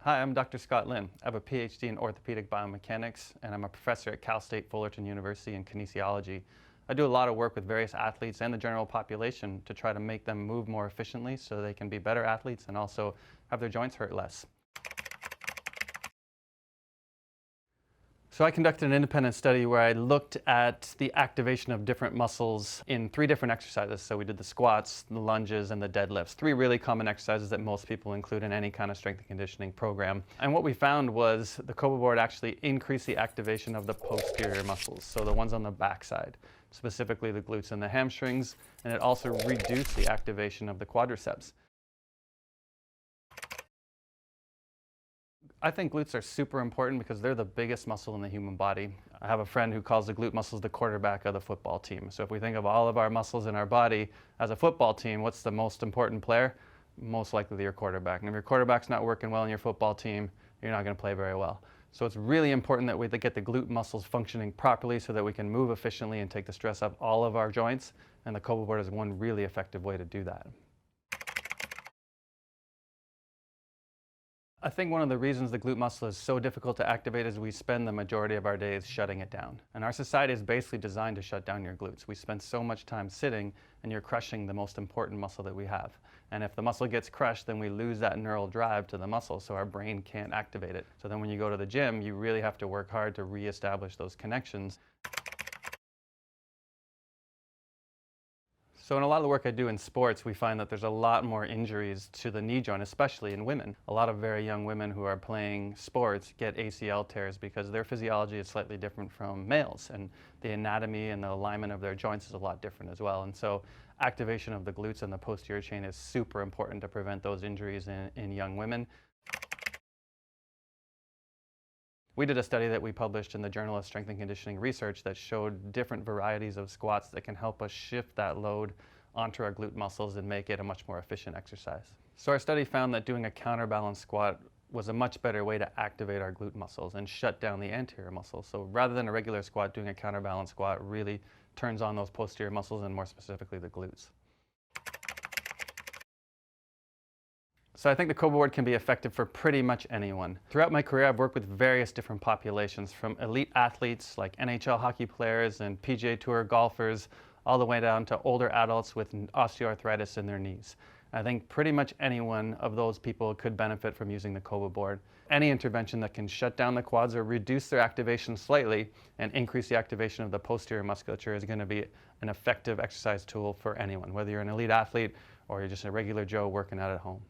Hi, I'm Dr. Scott Lynn. I have a PhD in orthopedic biomechanics, and I'm a professor at Cal State Fullerton University in kinesiology. I do a lot of work with various athletes and the general population to try to make them move more efficiently so they can be better athletes and also have their joints hurt less. So I conducted an independent study where I looked at the activation of different muscles in 3 different exercises. So we did the squats, the lunges, and the deadlifts. 3 really common exercises that most people include in any kind of strength and conditioning program. And what we found was the COBA board actually increased the activation of the posterior muscles, so the ones on the backside, specifically the glutes and the hamstrings, and it also reduced the activation of the quadriceps. I think glutes are super important because they're the biggest muscle in the human body. I have a friend who calls the glute muscles the quarterback of the football team. So if we think of all of our muscles in our body as a football team, what's the most important player? Most likely your quarterback. And if your quarterback's not working well in your football team, you're not going to play very well. So it's really important that we get the glute muscles functioning properly so that we can move efficiently and take the stress off all of our joints. And the COBA board is one really effective way to do that. I think one of the reasons the glute muscle is so difficult to activate is we spend the majority of our days shutting it down. And our society is basically designed to shut down your glutes. We spend so much time sitting and you're crushing the most important muscle that we have. And if the muscle gets crushed, then we lose that neural drive to the muscle, so our brain can't activate it. So then when you go to the gym, you really have to work hard to reestablish those connections. So in a lot of the work I do in sports, we find that there's a lot more injuries to the knee joint, especially in women. A lot of very young women who are playing sports get ACL tears because their physiology is slightly different from males, and the anatomy and the alignment of their joints is a lot different as well. And so activation of the glutes and the posterior chain is super important to prevent those injuries in young women. We did a study that we published in the Journal of Strength and Conditioning Research that showed different varieties of squats that can help us shift that load onto our glute muscles and make it a much more efficient exercise. So our study found that doing a counterbalance squat was a much better way to activate our glute muscles and shut down the anterior muscles. So rather than a regular squat, doing a counterbalance squat really turns on those posterior muscles and more specifically the glutes. So I think the COBA board can be effective for pretty much anyone. Throughout my career, I've worked with various different populations, from elite athletes like NHL hockey players and PGA Tour golfers, all the way down to older adults with osteoarthritis in their knees. I think pretty much any one of those people could benefit from using the COBA board. Any intervention that can shut down the quads or reduce their activation slightly and increase the activation of the posterior musculature is going to be an effective exercise tool for anyone, whether you're an elite athlete or you're just a regular Joe working out at home.